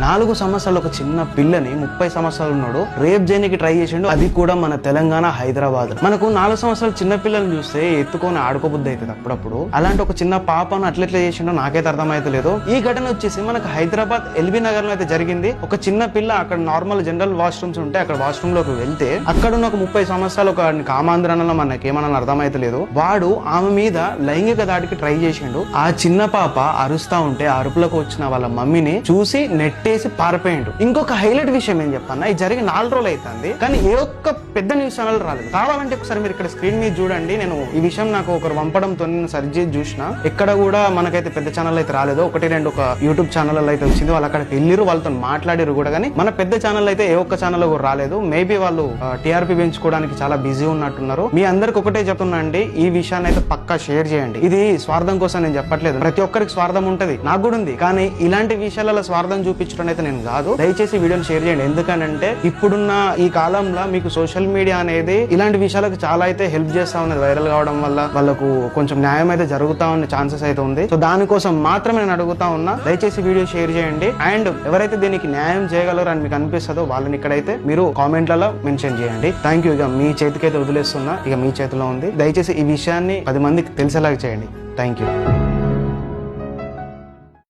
4 సంవత్సరాలు ఒక చిన్న పిల్లని 30 సంవత్సరాలు ఉన్నాడు రేప్ చేయడానికి ట్రై చేసిండు, అది కూడా మన తెలంగాణ హైదరాబాద్. మనకు 4 సంవత్సరాలు చిన్న పిల్లల్ని చూస్తే ఎత్తుకొని ఆడుకోబుద్ధి అవుతుంది అప్పుడప్పుడు. అలాంటి ఒక చిన్న పాపను అట్లెట్లా చేసిండో నాకైతే అర్థమైతలేదు. ఈ ఘటన వచ్చేసి మనకు హైదరాబాద్ ఎల్బీ నగర్ లో అయితే జరిగింది. ఒక చిన్న పిల్ల అక్కడ నార్మల్ జనరల్ వాష్రూమ్స్ ఉంటే అక్కడ వాష్రూమ్ లోకి వెళ్తే అక్కడ ఉన్న ఒక 30 సంవత్సరాలు ఒక కామాంధ్రనలో మనకేమన్నా అర్థమైతలేదు, వాడు ఆమె మీద లైంగిక దాడికి ట్రై చేసిండు. ఆ చిన్న పాప అరుస్తా ఉంటే ఆ అరుపులకు వచ్చిన వాళ్ళ మమ్మీని చూసి నెట్టేసి పారిపోయిండు. ఇంకొక హైలైట్ విషయం ఏం చెప్పన్నా, ఇది జరిగి 4 రోజులు అవుతుంది కానీ ఏ ఒక్క పెద్ద న్యూస్ ఛానల్ రాలేదు. కావాలంటే ఒకసారి మీరు ఇక్కడ స్క్రీన్ మీద చూడండి. నేను ఈ విషయం నాకు ఒకరు పంపడంతో నేను సర్చ్ చేసి చూసిన, ఎక్కడ కూడా మనకైతే పెద్ద ఛానల్ అయితే రాలేదు. 1-2 ఒక యూట్యూబ్ ఛానల్ అయితే వచ్చింది, వాళ్ళు అక్కడికి వెళ్ళిరు, వాళ్ళతో మాట్లాడారు కూడా. కానీ మన పెద్ద ఛానల్ అయితే ఏ ఒక్క ఛానల్ కూడా రాలేదు. మేబీ వాళ్ళు టీఆర్పీ పెంచుకోవడానికి చాలా బిజీ ఉన్నట్టున్నారు. మీ అందరికి ఒకటే చెప్తున్నా అండి, ఈ విషయాన్ని అయితే పక్కా షేర్ చేయండి. ఇది స్వార్థం కోసం నేను చెప్పట్లేదు, ప్రతి ఒక్కరికి స్వార్థం ఉంటది, నాకు కూడా ఉంది. కానీ ఇలాంటి విషయాలలో స్వార్థం చూపించడం అయితే నేను కాదు. దయచేసి వీడియోని షేర్ చేయండి. ఎందుకంటే ఇప్పుడున్న ఈ కాలంలో మీకు సోషల్ మీడియా అనేది ఇలాంటి విషయాలకు చాలా అయితే హెల్ప్ చేస్తా ఉన్నది. వైరల్ కావడం వల్ల వాళ్ళకు కొంచెం న్యాయం అయితే జరుగుతా ఉన్న ఛాన్సెస్ అయితే ఉంది. సో దానికోసం మాత్రమే నేను అడుగుతా ఉన్నా, దయచేసి వీడియో షేర్ చేయండి. అండ్ ఎవరైతే దీనికి న్యాయం చేయగలరో అని మీకు అనిపిస్తుందో వాళ్ళని ఇక్కడైతే మీరు కామెంట్లలో మెన్షన్ చేయండి. Thank you. ఇక మీ చేతికైతే వదిలేస్తున్నా, ఇక మీ చేతిలో ఉంది. దయచేసి ఈ విషయాన్ని 10 మందికి తెలిసేలాగా చేయండి. Thank you.